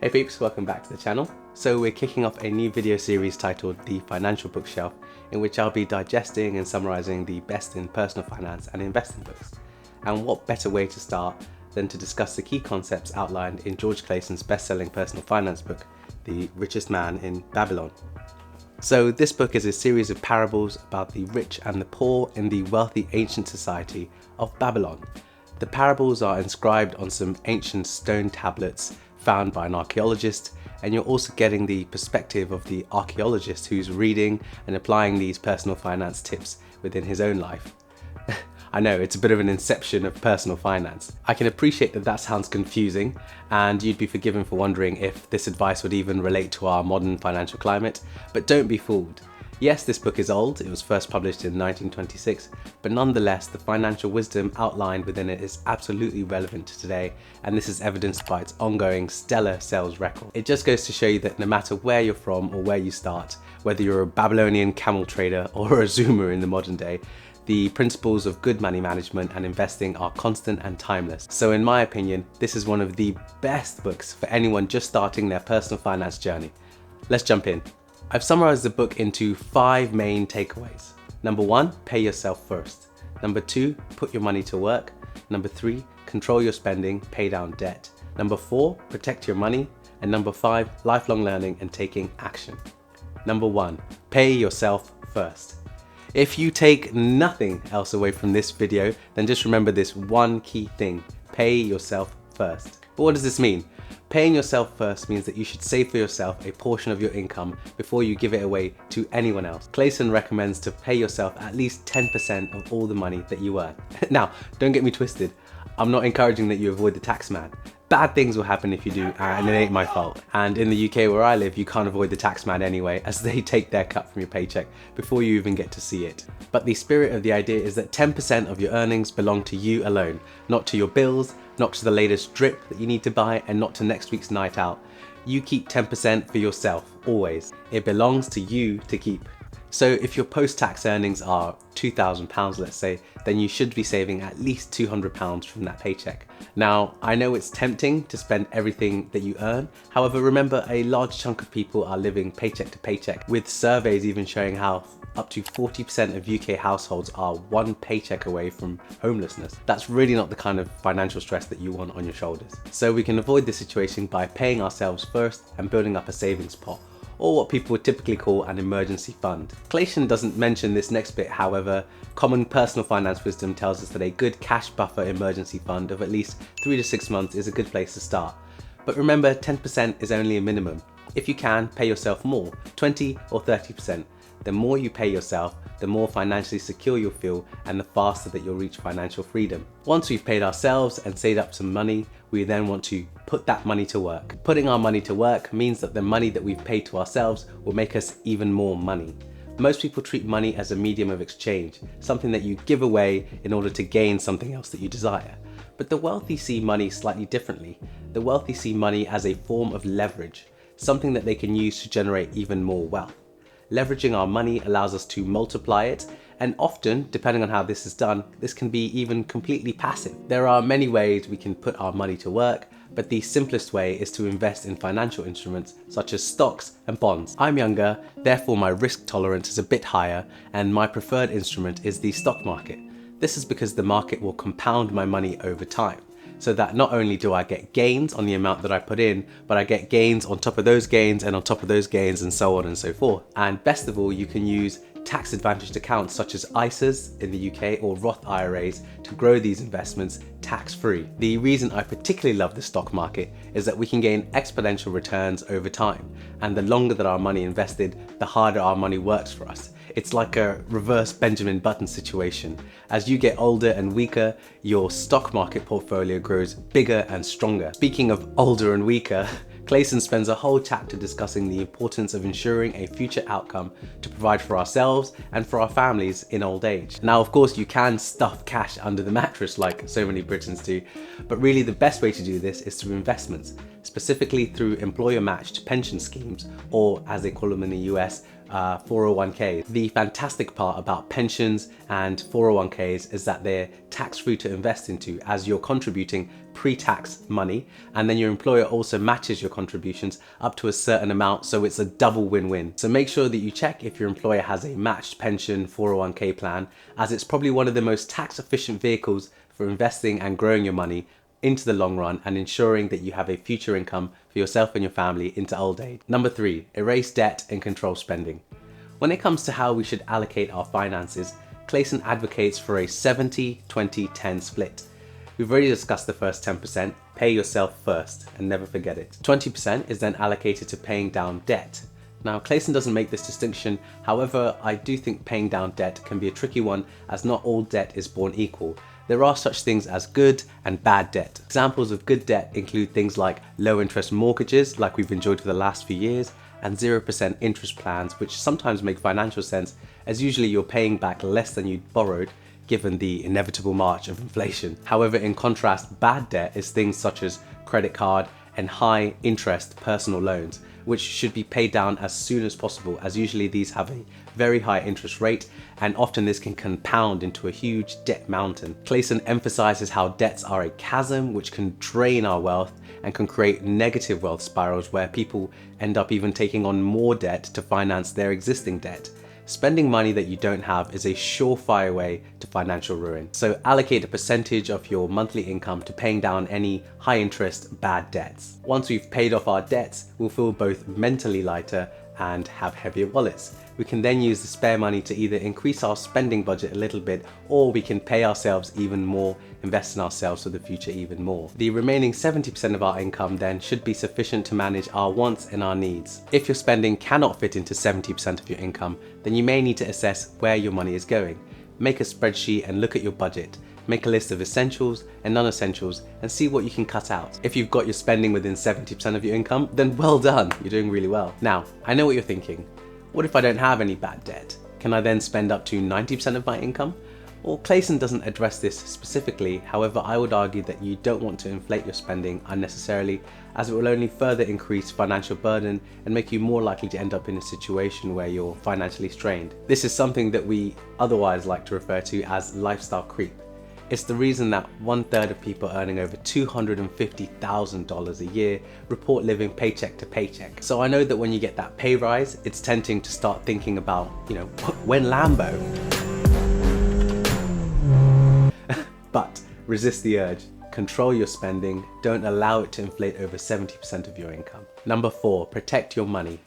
Hey peeps, welcome back to the channel. So we're kicking off a new video series titled The Financial Bookshelf, in which I'll be digesting and summarising the best in personal finance and investing books. And what better way to start than to discuss the key concepts outlined in George Clayson's best-selling personal finance book, The Richest Man in Babylon. So this book is a series of parables about the rich and the poor in the wealthy ancient society of Babylon. The parables are inscribed on some ancient stone tablets found by an archaeologist, and you're also getting the perspective of the archaeologist who's reading and applying these personal finance tips within his own life. I know, it's a bit of an inception of personal finance. I can appreciate that sounds confusing, and you'd be forgiven for wondering if this advice would even relate to our modern financial climate, but don't be fooled. Yes, this book is old, it was first published in 1926, but nonetheless the financial wisdom outlined within it is absolutely relevant to today, and this is evidenced by its ongoing stellar sales record. It just goes to show you that no matter where you're from or where you start, whether you're a Babylonian camel trader or a Zoomer in the modern day, the principles of good money management and investing are constant and timeless. So in my opinion, this is one of the best books for anyone just starting their personal finance journey. Let's jump in. I've summarized the book into 5 main takeaways. Number 1, pay yourself first. Number 2, put your money to work. Number 3, control your spending, pay down debt. Number 4, protect your money. And number 5, lifelong learning and taking action. Number 1, pay yourself first. If you take nothing else away from this video, then just remember this one key thing: pay yourself first. But what does this mean? Paying yourself first means that you should save for yourself a portion of your income before you give it away to anyone else. Clayson recommends to pay yourself at least 10% of all the money that you earn. Now, don't get me twisted. I'm not encouraging that you avoid the tax man. Bad things will happen if you do, and it ain't my fault. And in the UK where I live, you can't avoid the tax man anyway, as they take their cut from your paycheck before you even get to see it. But the spirit of the idea is that 10% of your earnings belong to you alone, not to your bills, not to the latest drip that you need to buy, and not to next week's night out. You keep 10% for yourself, always. It belongs to you to keep. So if your post-tax earnings are £2,000, let's say, then you should be saving at least £200 from that paycheck. Now, I know it's tempting to spend everything that you earn. However, remember, a large chunk of people are living paycheck to paycheck, with surveys even showing how up to 40% of UK households are one paycheck away from homelessness. That's really not the kind of financial stress that you want on your shoulders. So we can avoid this situation by paying ourselves first and building up a savings pot, or what people would typically call an emergency fund. Clayson doesn't mention this next bit, however, common personal finance wisdom tells us that a good cash buffer emergency fund of at least 3 to 6 months is a good place to start. But remember, 10% is only a minimum. If you can, pay yourself more, 20 or 30%. The more you pay yourself, the more financially secure you'll feel, and the faster that you'll reach financial freedom. Once we've paid ourselves and saved up some money, we then want to put that money to work. Putting our money to work means that the money that we've paid to ourselves will make us even more money. Most people treat money as a medium of exchange, something that you give away in order to gain something else that you desire. But the wealthy see money slightly differently. The wealthy see money as a form of leverage, something that they can use to generate even more wealth. Leveraging our money allows us to multiply it, and often, depending on how this is done, this can be even completely passive. There are many ways we can put our money to work, but the simplest way is to invest in financial instruments such as stocks and bonds. I'm younger, therefore my risk tolerance is a bit higher, and my preferred instrument is the stock market. This is because the market will compound my money over time, so that not only do I get gains on the amount that I put in, but I get gains on top of those gains and on top of those gains, and so on and so forth. And best of all, you can use tax advantaged accounts such as ISAs in the UK or Roth IRAs to grow these investments tax-free. The reason I particularly love the stock market is that we can gain exponential returns over time, and the longer that our money invested, the harder our money works for us. It's like a reverse Benjamin Button situation. As you get older and weaker, your stock market portfolio grows bigger and stronger. Speaking of older and weaker, Clayson spends a whole chapter discussing the importance of ensuring a future outcome to provide for ourselves and for our families in old age. Now, of course, you can stuff cash under the mattress like so many Britons do, but really the best way to do this is through investments, specifically through employer-matched pension schemes, or as they call them in the US, 401ks. The fantastic part about pensions and 401ks is that they're tax-free to invest into, as you're contributing pre-tax money, and then your employer also matches your contributions up to a certain amount, so it's a double win-win. So make sure that you check if your employer has a matched pension 401k plan, as it's probably one of the most tax-efficient vehicles for investing and growing your money into the long run and ensuring that you have a future income for yourself and your family into old age. Number 3, erase debt and control spending. When it comes to how we should allocate our finances, Clayson advocates for a 70-20-10 split. We've already discussed the first 10%, pay yourself first and never forget it. 20% is then allocated to paying down debt. Now, Clayson doesn't make this distinction, however, I do think paying down debt can be a tricky one, as not all debt is born equal. There are such things as good and bad debt. Examples of good debt include things like low interest mortgages, like we've enjoyed for the last few years, and 0% interest plans, which sometimes make financial sense, as usually you're paying back less than you borrowed, given the inevitable march of inflation. However, in contrast, bad debt is things such as credit card and high interest personal loans, which should be paid down as soon as possible, as usually these have a very high interest rate, and often this can compound into a huge debt mountain. Clayson emphasizes how debts are a chasm which can drain our wealth and can create negative wealth spirals where people end up even taking on more debt to finance their existing debt. Spending money that you don't have is a surefire way to financial ruin. So allocate a percentage of your monthly income to paying down any high interest bad debts. Once we've paid off our debts, we'll feel both mentally lighter and have heavier wallets. We can then use the spare money to either increase our spending budget a little bit, or we can pay ourselves even more, invest in ourselves for the future even more. The remaining 70% of our income then should be sufficient to manage our wants and our needs. If your spending cannot fit into 70% of your income, then you may need to assess where your money is going. Make a spreadsheet and look at your budget. Make a list of essentials and non-essentials and see what you can cut out. If you've got your spending within 70% of your income, then well done, you're doing really well. Now, I know what you're thinking. What if I don't have any bad debt? Can I then spend up to 90% of my income? Well, Clayson doesn't address this specifically, however I would argue that you don't want to inflate your spending unnecessarily, as it will only further increase financial burden and make you more likely to end up in a situation where you're financially strained. This is something that we otherwise like to refer to as lifestyle creep. It's the reason that 1/3 of people earning over $250,000 a year report living paycheck to paycheck. So I know that when you get that pay rise, it's tempting to start thinking about, when Lambo? But resist the urge. Control your spending. Don't allow it to inflate over 70% of your income. Number 4, protect your money.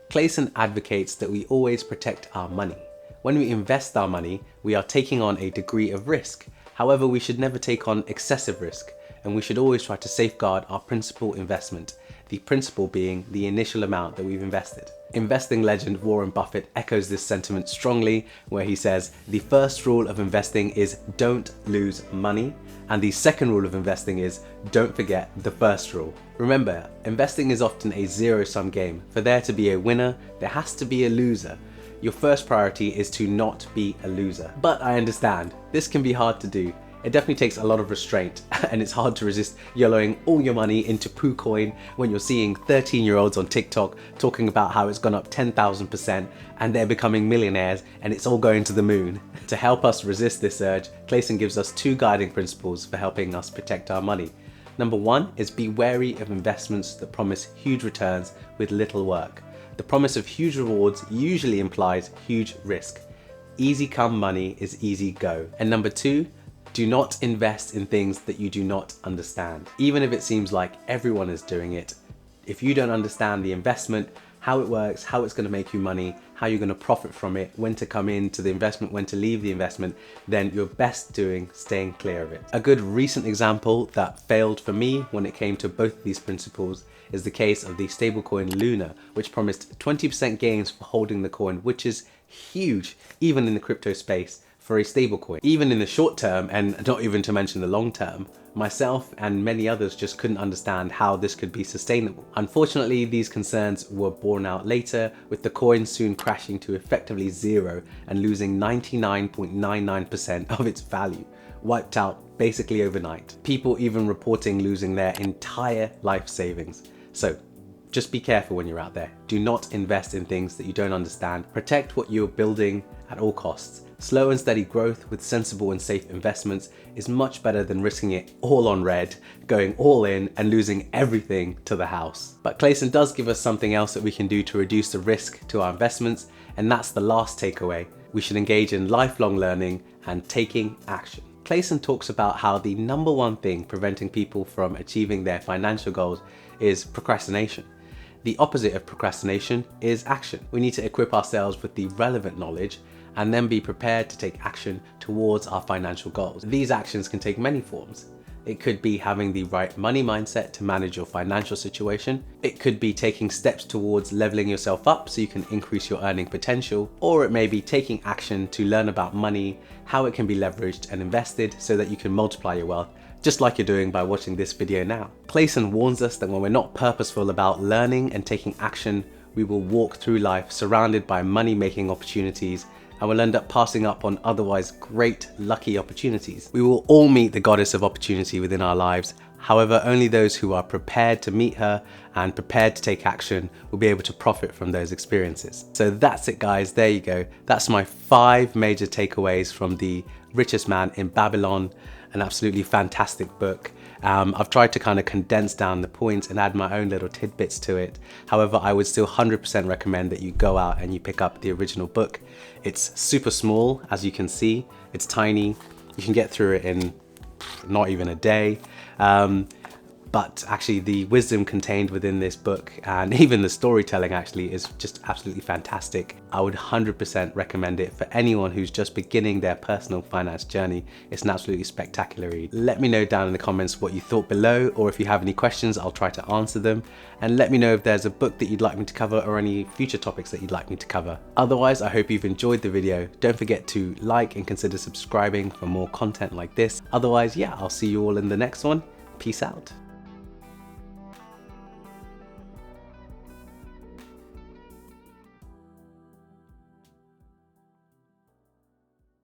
Clayson advocates that we always protect our money. When we invest our money, we are taking on a degree of risk. However, we should never take on excessive risk, and we should always try to safeguard our principal investment, the principal being the initial amount that we've invested. Investing legend Warren Buffett echoes this sentiment strongly, where he says, the first rule of investing is don't lose money, and the second rule of investing is don't forget the first rule. Remember, investing is often a zero-sum game. For there to be a winner, there has to be a loser. Your first priority is to not be a loser. But I understand, this can be hard to do. It definitely takes a lot of restraint, and it's hard to resist YOLOing all your money into PooCoin when you're seeing 13-year-olds on TikTok talking about how it's gone up 10,000% and they're becoming millionaires and it's all going to the moon. To help us resist this urge, Clayson gives us 2 guiding principles for helping us protect our money. Number 1 is be wary of investments that promise huge returns with little work. The promise of huge rewards usually implies huge risk. Easy come money is easy go. And number 2, do not invest in things that you do not understand. Even if it seems like everyone is doing it, if you don't understand the investment, how it works, how it's going to make you money, how you're going to profit from it, when to come into the investment, when to leave the investment, then you're best doing staying clear of it. A good recent example that failed for me when it came to both of these principles is the case of the stablecoin Luna, which promised 20% gains for holding the coin, which is huge, even in the crypto space for a stablecoin. Even in the short term, and not even to mention the long term, myself and many others just couldn't understand how this could be sustainable. Unfortunately, these concerns were borne out later, with the coin soon crashing to effectively zero and losing 99.99% of its value, wiped out basically overnight. People even reporting losing their entire life savings. So Just be careful when you're out there. Do not invest in things that you don't understand. Protect what you're building at all costs. Slow and steady growth with sensible and safe investments is much better than risking it all on red, going all in and losing everything to the house. But Clayson does give us something else that we can do to reduce the risk to our investments, and that's the last takeaway. We should engage in lifelong learning and taking action. Clayson talks about how the number one thing preventing people from achieving their financial goals is procrastination. The opposite of procrastination is action. We need to equip ourselves with the relevant knowledge and then be prepared to take action towards our financial goals. These actions can take many forms. It could be having the right money mindset to manage your financial situation. It could be taking steps towards leveling yourself up so you can increase your earning potential. Or it may be taking action to learn about money, how it can be leveraged and invested so that you can multiply your wealth, just like you're doing by watching this video now. Clayson warns us that when we're not purposeful about learning and taking action, we will walk through life surrounded by money-making opportunities and will end up passing up on otherwise great, lucky opportunities. We will all meet the goddess of opportunity within our lives. However, only those who are prepared to meet her and prepared to take action will be able to profit from those experiences. So that's it, guys. There you go. That's my 5 major takeaways from The Richest Man in Babylon, an absolutely fantastic book. I've tried to kind of condense down the points and add my own little tidbits to it. However, I would still 100% recommend that you go out and you pick up the original book. It's super small, as you can see. It's tiny. You can get through it in not even a day. But actually the wisdom contained within this book and even the storytelling actually is just absolutely fantastic. I would 100% recommend it for anyone who's just beginning their personal finance journey. It's an absolutely spectacular read. Let me know down in the comments what you thought below, or if you have any questions, I'll try to answer them. And let me know if there's a book that you'd like me to cover or any future topics that you'd like me to cover. Otherwise, I hope you've enjoyed the video. Don't forget to like and consider subscribing for more content like this. Otherwise, yeah, I'll see you all in the next one. Peace out.